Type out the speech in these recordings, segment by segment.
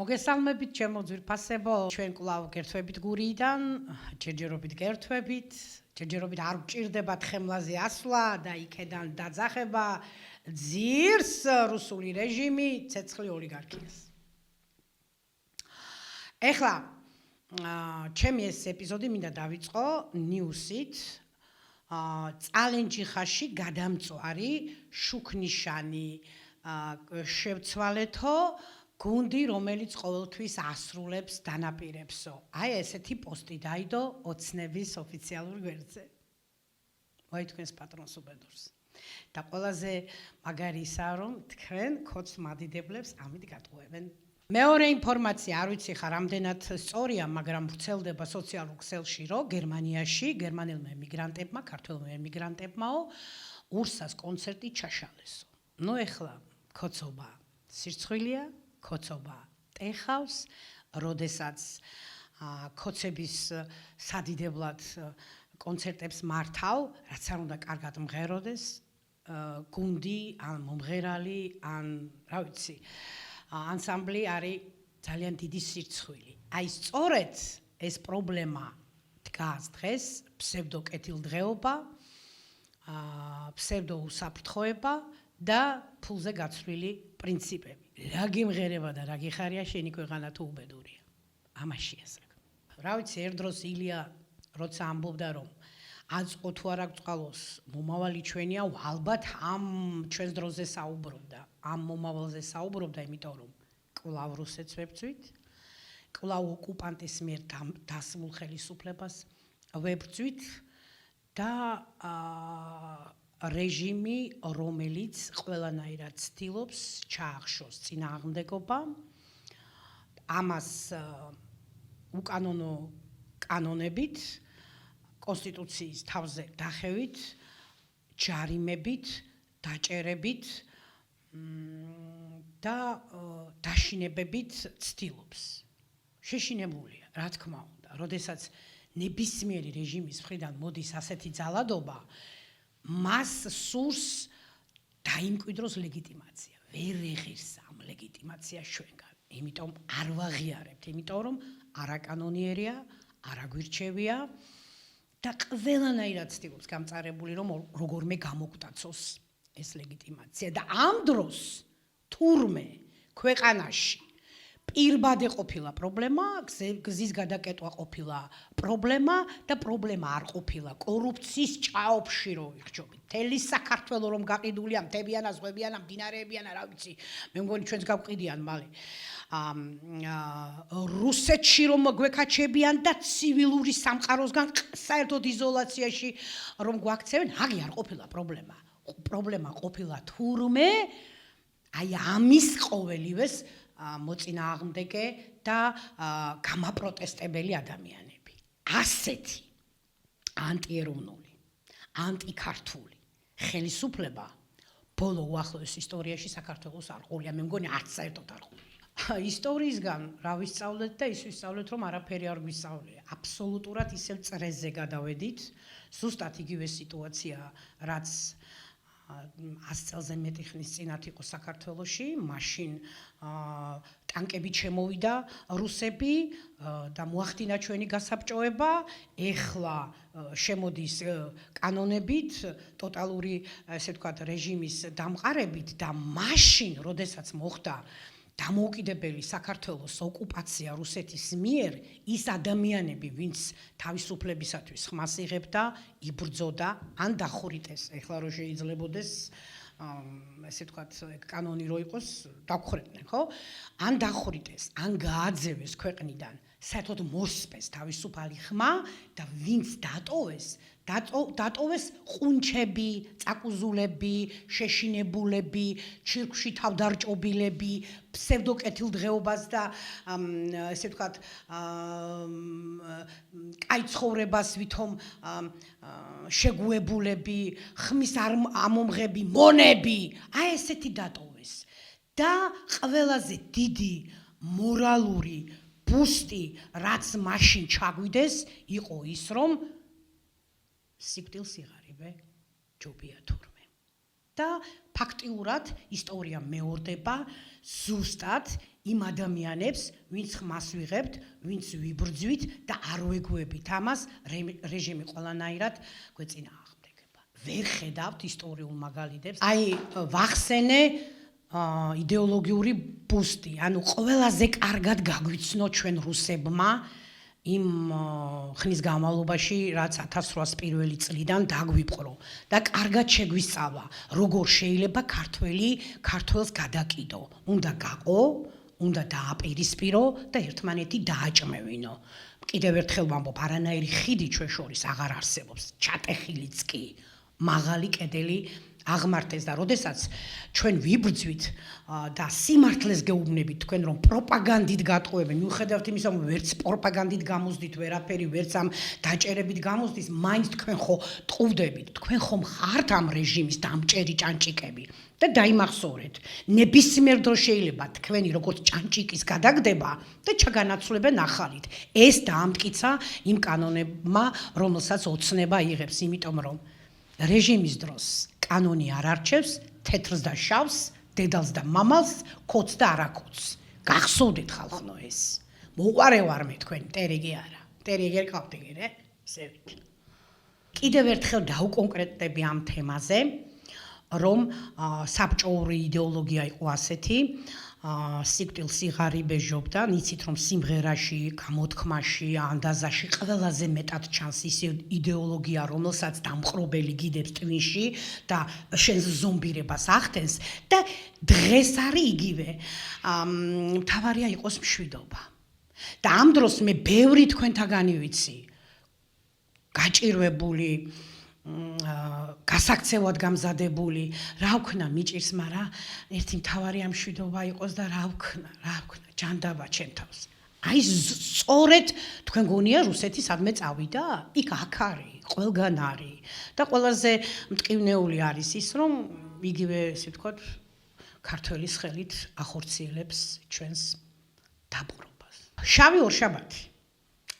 მოგესალმებით ჩემო ძვირფასებო, ჩვენ კვლავ გერთვებით გურიიდან, ჯერჯერობით გერთვებით, ჯერჯერობით არ გჭირდებათ ხემლაზე ასვლა და იქედან დაძახება ძირს რუსული რეჟიმი ცეცხლი ოლიგარქიას. ეხლა ჩემი ეს ეპიზოდი მინდა დავიწყო ნიუსით წალენჯიხაში გადამწვარი შუქნიშანი შევცვალეთო გუნდი, რომელიც ყოველთვის ასრულებს დანაპირებსო. აი ესეთი პოსტი დაიდო ოცნების ოფიციალურ გვერდზე. მოითქვენს პატრონს უბედურს. და ყველაზე მაგარი ისაა, რომ თქვენ ქოც მადიდებლებს ამით გატყუებენ. მეორე ინფორმაცია, არ ვიცი ხა რამდენად სწორია, მაგრამ ვრცელდება სოციალურ ქსელში, რომ გერმანიაში გერმანელმა ემიგრანტებმა, ქართველმა ემიგრანტებმაო ურსას კონცერტი ჩაშალესო. ნუ ეხლა ქოცობა სირცხვილია, ქოცობა ტეხავს, როდესაც ქოცების სადიდებლად კონცერტებს მართავ, რაც არ უნდა კარგად მღეროდეს, გუნდი ან მომღერალი ან რა ვიცი, ანსამბლი არის ძალიან დიდი სირცხვილი. აი სწორედ ეს პრობლემა დგას დღეს, ფსევდოკეთილდღეობა, ფსევდოუსაფრთხოება და ფულზე გაცვლილი პრინციპები. რა გიმღერება და რა გიხარია შენი ქვეყანა თუ უბედურია. ამაშია საქმე. რა ვიცი, ერთ დროს ილია როცა ამბობდა რომ აწყო თუ არა გწყალოს, მომავალი ჩვენია, ალბათ ამ ჩვენს დროზე საუბრობდა, ამ მომავალზე საუბრობდა, იმიტომ რომ კვლავ რუსეთს ვებრძვით, კვლავ ოკუპანტის მიერ დასმულ ხელისუფლებას ვებრძვით და რეჟიმი, რომელიც ყველანაირად ცდილობს ჩაახშოს წინააღმდეგობა, ამას უკანონო კანონებით, კონსტიტუციის თავზე დახევით, ჯარიმებით, დაჭერებით და დაშინებებით ცდილობს. შეშინებულია, რა თქმა უნდა, როდესაც ნებისმიერი რეჟიმის მხრიდან მოდის ასეთი ძალადობა, მას სურს დაიმკვიდროს ლეგიტიმაცია. ვერ ეღირს ამ ლეგიტიმაციას ჩვენგან. იმიტომ არ ვაღიარებთ, იმიტომ რომ არაკანონიერია, არაგვირჩევია და ყველანაირად ცდილობს გამწარებული, რომ როგორმე გამოგვტაცოს ეს ლეგიტიმაცია. და ამ დროს თურმე ქვეყანაში პირბადე ყოფილა პრობლემა, გზის გადაკეტვა ყოფილა პრობლემა და პრობლემა არ ყოფილა კორუფციის ჭაობში რო იხჯობი. მთელი საქართველო რომ გაყიდულია, მთებიანა, ზღვებიანა, მდინარეებიანა, რა ვიცი, მე მგონი ჩვენს გავყიდიან მალე. რუსეთში რომ გვეკაჩებიან და ცივილური სამყაროსგან საერთოდ იზოლაციაში რომ გვაქცევენ, აგი არ ყოფილა პრობლემა. პრობლემა ყოფილა თურმე აი ამის ყოველივეს მოწინააღმდეგე და გამაპროტესტებელი ადამიანები. ასეთი ანტიეროვნული, ანტიქართული ხელისუფლება ბოლო უახლოეს ისტორიაში საქართველოს არ ყოლია, მე მგონი არც საერთოდ არ ყოლია. ისტორიისგან რა ვისწავლეთ და ის ვისწავლეთ, რომ არაფერი არ გვისწავლია. აბსოლუტურად ისევ წრეზე გადავედით, ზუსტად იგივე სიტუაცია, რაც 100 წელზე მეტი ხნის წინათ იყო საქართველოში, მაშინ ტანკები შემოვიდა რუსები და მოახდინა ჩვენი გასაბჭოება, ეხლა შემოდის კანონებით, ტოტალური, ესე ვთქვათ, რეჟიმის დამყარებით და მაშინ, როდესაც მოხდა დამოუკიდებელი საქართველოს ოკუპაცია რუსეთის მიერ, ის ადამიანები, ვინც თავისუფლებისათვის ხმას იღებდა, იბრძოდა, ან დახვრიტეს, ეხლა რო შეიძლებოდეს, ესე ვთქვათ, კანონი რო იყოს, დაგხვრებდნენ, ხო? ან დახვრიტეს, ან გააძევეს ქვეყნიდან, საერთოდ მოსპეს თავისუფალი ხმა და ვინც დატოვეს ყუნჩები, წაკუზულები, შეშინებულები, ჩირკში თავდარჭობილები, ფსევდოკეთილდღეობას და ესე ვთქვათ, კაი ცხოვრებას ვითომ შეგუებულები, ხმის ამომღები, მონები, აი ესეთი დატოვეს. და ყველაზე დიდი მორალური ბუსტი, რაც მაშინ ჩაგვიდეს, იყო ის, რომ სიკვდილს იღარიბე ჯობია თურმე. და ფაქტიურად ისტორია მეორდება ზუსტად იმ ადამიანებს, ვინც ხმას ვიღებთ, ვინც ვიბრძვით და არ ვეგუებით ამას, რეჟიმი ყველანაირად გვეწინააღმდეგება. ვერ ხედავთ ისტორიულ მაგალითებს. აი, ვახსენე იდეოლოგიური ბუსტი, ანუ ყველაზე კარგად გაგვიცნო ჩვენ რუსებმა იმ ხნის განმავლობაში, რაც 1801 წლიდან დაგვიპყრო და კარგად შეგვისწავლა, როგორ შეიძლება ქართველს გადაკიდო. უნდა გაყო, უნდა დააპირისპირო და ერთმანეთი დააჭმევინო. კიდევ ერთხელ ვამბობ, არანაირი ხიდი ჩვენ შორის აღარ არსებობს, ჩატეხილიც კი, მაღალი კედელი აღმართეს და როდესაც ჩვენ ვიბრძვით და სიმართლეს გეუბნებით თქვენ რომ პროპაგანდით გატყუებენ, მიუხედავად იმისა, რომ ვერც პროპაგანდით გამოსდით ვერაფერი, ვერც ამ დაჭერებით გამოსდით, მაინც თქვენ ხო ტყუვდებით, თქვენ ხომ ხართ ამ რეჟიმის დამჭერი ჭანჭიკები და დაიმახსოვრეთ, ნებისმიერ დროს შეიძლება თქვენი როგორც ჭანჭიკის გადაგდება და ჩაგანაცვლებენ ახალით. ეს დაამტკიცა იმ კანონებმა, რომელსაც ოცნება იღებს, იმიტომ რომ რეჟიმის დროს კანონი არ არჩევს თეთრს და შავს, დედალს და მამალს, ქოც და არაქოც. გახსოვდეთ ხალხო ეს. მოყარე ვარ მე თქვენ, ტერეგი არა. ტერეგი ყავდიგერე, ზევით. კიდევ ერთხელ დაუკონკრეტდები ამ თემაზე, რომ საბჭოური იდეოლოგია იყო ასეთი, სიკვდილ სიღარიბეჟობდა, იცით რომ სიმღერაში, გამოთქმაში, ანდაზაში ყველაზე მეტად ჩანს ის იდეოლოგია, რომელსაც დამყრობელი გიდებს ტვინში და შენს ზომბირებას ახდენს და დღეს არის იგივე. მთავარია იყოს მშვიდობა. და ამ დროს მე ბევრი თქვენთაგანი ვიცი, გაჭირვებული, გასაქცევად გამზადებული, რა ვქნა მიჭირს, მაგრამ ერთი მთავარი ამ მშვიდობა იყოს და რა ვქნა, ჯანდაბა ჩემ თავს. აი სწორედ თქვენ გონია რუსეთი სადმე წავიდა? იქ აქ არის, ყველგან არის და ყველაზე მტკივნეული არის ის, რომ იგივე ესე ვთქვათ, ქართველის ხელით ახორციელებს ჩვენს დაპყრობას. შავი ორშაბათი.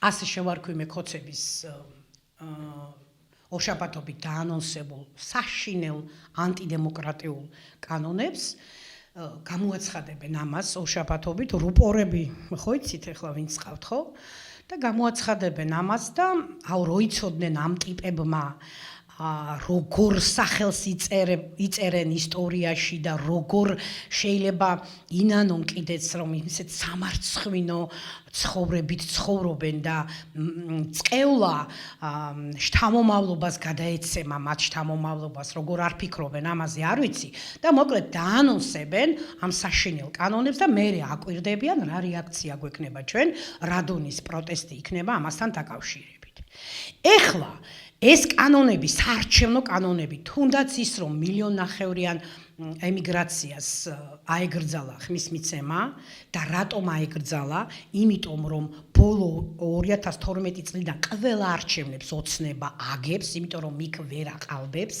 ასე შევარქვი მე ქოცების ორშაბათობით დაანონსებულ საშინელ ანტიდემოკრატიულ კანონებს გამოაცხადებენ ამას ორშაბათობით, რუპორები, ხო იცით ახლა ვინც ყავთ, ხო? და გამოაცხადებენ ამას და რო იცოდნენ ამ ტიპებმა როგორ სახელს იწერენ ისტორიაში და როგორ შეიძლება ინანონ კიდეც რომ ისეთ სამარცხვინო ცხოვრებით ცხოვრობენ და წეულა შთამომავლობას გადაეცემა მათ შთამომავლობას როგორ არ ფიქრობენ ამაზე არ ვიცი და მოკლედ დაანონსებენ ამ საშინელ კანონებს და მერე აკვირდებიან რა რეაქცია გვექნება ჩვენ რა დონის პროტესტი იქნება ამასთან დაკავშირებით. ეხლა ეს კანონები, საარჩევნო კანონები, თუნდაც ის რომ მილიონნახევრიან ემიგრაციას აეგრძალა ხმის მიცემა და რატომ აეგრძალა? იმიტომ რომ ბოლო 2012 წლიდან ყველა არჩევნებს ოცნება აგებს, იმიტომ რომ იქ ვერ აყალბებს.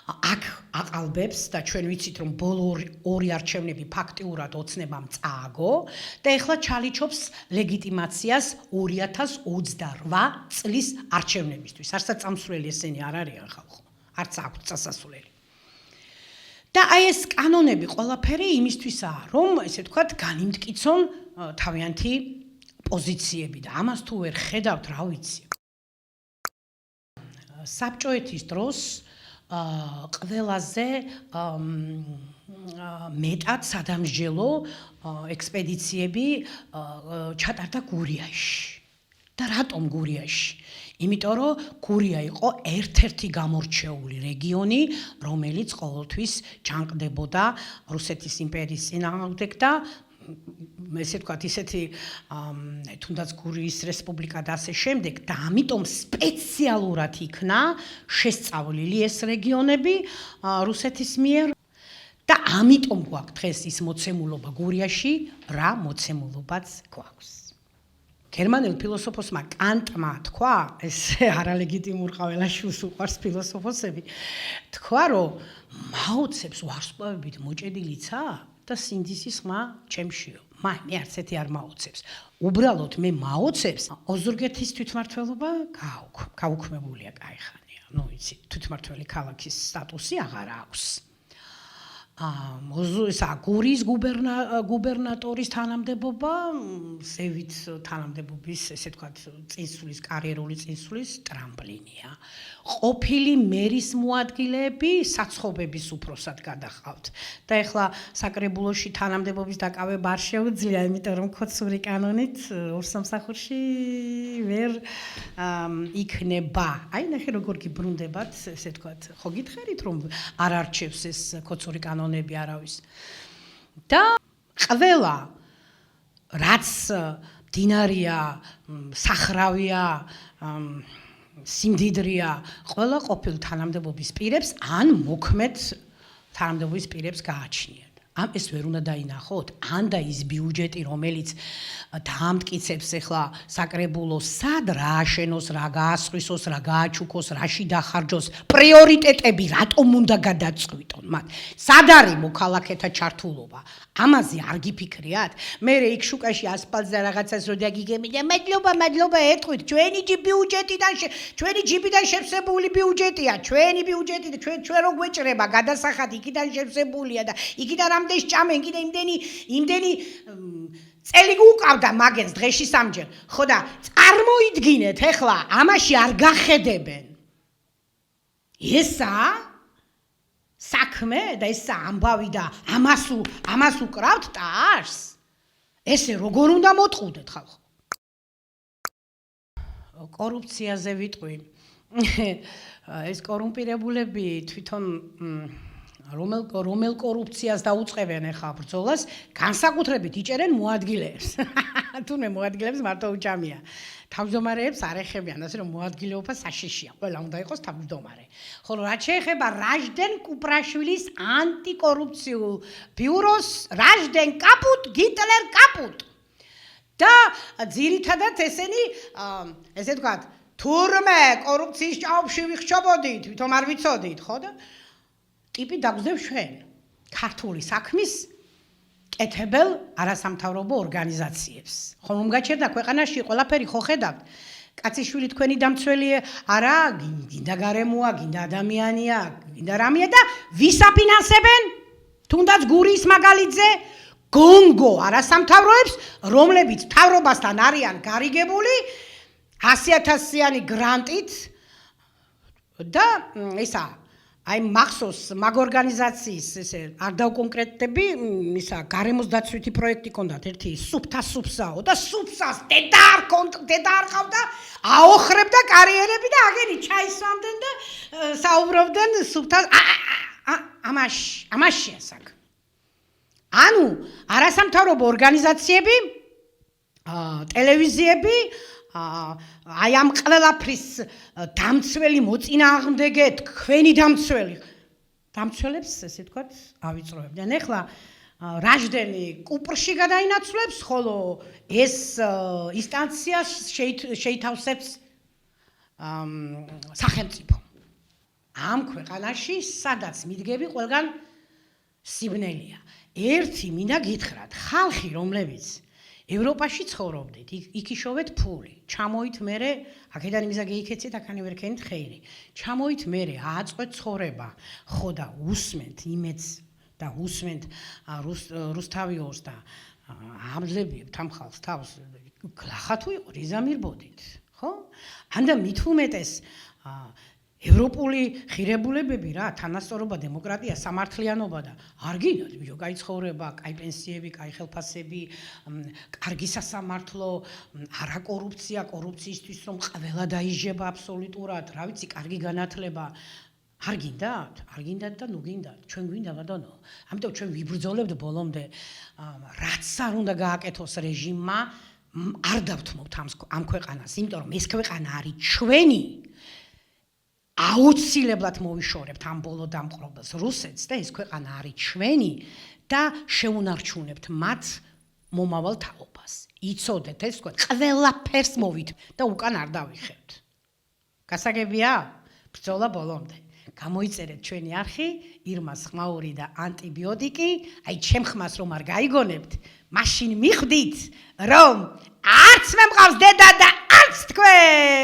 აქ აყალბებს და ჩვენ ვიცით რომ ბოლო ორი არჩევნები ფაქტიურად ოცნებამ წააგო და ეხლა ჩალიჩობს ლეგიტიმაციას 2028 წლის არჩევნებისთვის. არცაც წამსვლელი ესენი არ არიან ხალხო, არც აქვთ წასასვლელი. და აი ეს კანონები ყველაფერი იმისთვისაა, რომ ესე ვთქვათ, განიმტკიცონ თავიანთი პოზიციები და ამას თუ ვერ ხედავთ, რა ვიცი. საბჭოეთის დროს ყველაზე მეტად სადამსჯელო ექსპედიციები ჩატარდა გურიაში. და რატომ გურიაში? იმიტომ რომ გურია იყო ერთ-ერთი გამორჩეული რეგიონი, რომელიც ყოველთვის ჯანყდებოდა რუსეთის იმპერიის წინააღმდეგ და ესე ვთქვათ, ისეთი თუნდაც გურიის რესპუბლიკა და ასე შემდეგ და ამიტომ სპეციალურად იქნა შესწავლილი ეს რეგიონები რუსეთის მიერ და ამიტომ გვაქვს დღეს ის მოცემულობა გურიაში, რა მოცემულობაც გვაქვს. გერმანელ ფილოსოფოსმა კანტმა თქვა, ეს არალეგიტიმურ ყაველაშვილს უყვარს ფილოსოფოსები, თქვა, რომ მაოცებს ვარსკვლავებით მოჭედილიცა და სინდისის ხმა ჩემშიო. მე არც ერთი არ მაოცებს. უბრალოდ მე მაოცებს ოზურგეთის თვითმმართველობა გაუქმებულია კაი ხანია. ну იცი თვითმმართველი ქალაქის სტატუსი აღარ აქვს. ისა გურიის გუბერნატორის თანამდებობა, ზევით თანამდებობის, ესე ვთქვათ, წინსვლის კარიერული წინსვლის ტრამპლინია. ყოფილი მერის მოადგილეები საცხობების უფროსად გადახავთ. და ეხლა საკრებულოში თანამდებობის დაკავება არ შეუძლია, იმიტომ რომ ქოცური კანონით ორსამსახურში ვერ იქნება. აი ნახე როგორ გიბრუნდებათ, ესე ვთქვათ, ხო გითხარით რომ არ არჩევს ეს ქოცური კანონები არავის. და ყველა რაც დინარია, სახრავია, სიმდიდრეა, ყველა ყოფილ თანამდებობის პირებს ან მოქმედ თანამდებობის პირებს გააჩნიათ. ამ ეს ვერ უნდა დაინახოთ, ან და ის ბიუჯეტი, რომელიც დაამტკიცებს ახლა საკრებულოს, სად რა აშენოს, რა გაასხვისოს, რა გააჩუქოს, რაში დახარჯოს, პრიორიტეტები რატომ უნდა გადაწყვიტონ მათ. სად არის მოქალაქეთა ჩართულობა? ამაზე არ გიფიქრიათ? მე იქ შუკაში ასფალტზე რაღაცას რო დაგიგები და მადლობა ეთქვით, ჩვენი ჯიბიდან შევსებული ბიუჯეტია, ჩვენი ბიუჯეტი და ჩვენ რო გვეჭრება, გადასახადი იქიდან შევსებულია და იქიდან ამდენ ჭამენ, კიდე იმდენი წელი უკავდა მაგენს დღეში სამჯერ. ხო და წარმოიდგინეთ ახლა, ამაში არ გახედებენ. ესა საქმე და ესა ამბავი და ამას უკრავთ ტარს. ესე როგორ უნდა მოტყუდეთ ხალხო? კორუფციაზე ვიტყვი. ეს კორუმპირებულები თვითონ რომელ კორუფციას დაუწყებენ ახლა ბრძოლას, განსაკუთრებით იჭერენ მოადგილეებს. თუნდაც მოადგილეებს მარტო უჭამია. თავმჯდომარეებს არ ეხებიან, ასე რომ მოადგილეობა საშიშია. ყველა უნდა იყოს თავმჯდომარე. ხოლო რაც შეეხება რაჟდენ კუპრაშვილის ანტიკორუფციულ ბიუროს, რაჟდენ კაპუტ, გიტლერ კაპუტ. და ძირითადად ესენი, ესე ვთქვათ, თურმე კორუფციის ჭაობში ვიხშობოდით, თვითონ არ ვიცოდით, ხო და ტიპი დაგვზევ ჩვენ ქართული საქმის კეთებელ არასამთავრობო ორგანიზაციებს. ხომ გაჩერდა ქვეყანაში ყველაფერი ხო ხედავთ? კაციშვილი თქვენი დამცველი არა, გინდა გარემოა, გინდა ადამიანია, გინდა რამეა და ვის აფინანსებენ? თუნდაც გურიის მაგალითზე გონგო არასამთავროებს, რომლებიც მთავრობასთან არიან გარიგებული 100,000-იანი გრანტით და ისა აი მახსოვს მაგ ორგანიზაციის ესე არ დავკონკრეტები, ისა გარემოს დაცვითი პროექტი ჰქონდათ, ერთი სუფთა სუფსაო და სუფსას დედა არ ყავდა, აოხრებდა კარიერები და აგენი ჩაისვამდნენ და საუბრობდნენ სუფთა ამაშია საქმე. ანუ არასამთავრობო ორგანიზაციები, ტელევიზიები, აი ამ ყველაფრის დამცველი მოწინააღმდეგე, თქვენი დამცველებს, ესე ვთქვათ, ავიწროებდნენ. ეხლა რაჟდენი კუპრში გადაინაცვლებს, ხოლო ეს ინსტანცია შეითავსებს სახელმწიფო. ამ ქვეყანაში, სადაც მიდგები, ყველგან სიბნელია. ერთი მინდა გითხრათ, ხალხი, რომლებიც ევროპაში ცხოვრობდით, იქ იშოვეთ ფული, ჩამოით მერე, აქედან იმისა გეიქეცეთ, აქანი ვერ ქენით ხეირი. ჩამოით მერე, ააწყვეთ ცხოვრება, ხო და უსმენთ იმედს და უსმენთ რუსთავიორს და ამძლებიებთ ამ ხალხს თავს, გლახა თუ იყო, რიზა მირბოდით, ხო? ანდა მით უმეტეს ევროპული ღირებულებები რა, თანასწორობა, დემოკრატია, სამართლიანობა და არ გინდათ ბიჭო, კაი ცხოვრება, კაი პენსიები, კაი ხელფასები, კარგი სასამართლო, არა კორუფცია, კორუფციისთვის რომ ყველა დაიჟება აბსოლუტურად, რა ვიცი, კარგი განათლება. არ გინდათ? არ გინდათ და ნუ გინდათ. ჩვენ გვინდა ბატონო. ამიტომ ჩვენ ვიბრძოლებთ ბოლომდე, რაც არ უნდა გააკეთოს რეჟიმმა, არ დავთმობთ ამ ქვეყანას, იმიტომ რომ ეს ქვეყანა არის ჩვენი. აუცილებლად მოვიშორებთ ამ ბოლო დამყრობელს რუსეთს და ეს ქვეყანა არის ჩვენი და შეუნარჩუნებთ მათ მომავალ თაობას. იცოდეთ ეს თქვა ყველაფერს მოვით და უკან არ დავიხევთ. გასაგებია? ბრძოლა ბოლომდე. გამოიწერეთ ჩვენი არხი, ირმას ხმაური და ანტიბიოტიკი, აი ჩემ ხმას რომ არ გაიგონებთ, მაშინ მიხვდით რომ არც მე მყავს დედა და არც თქვენ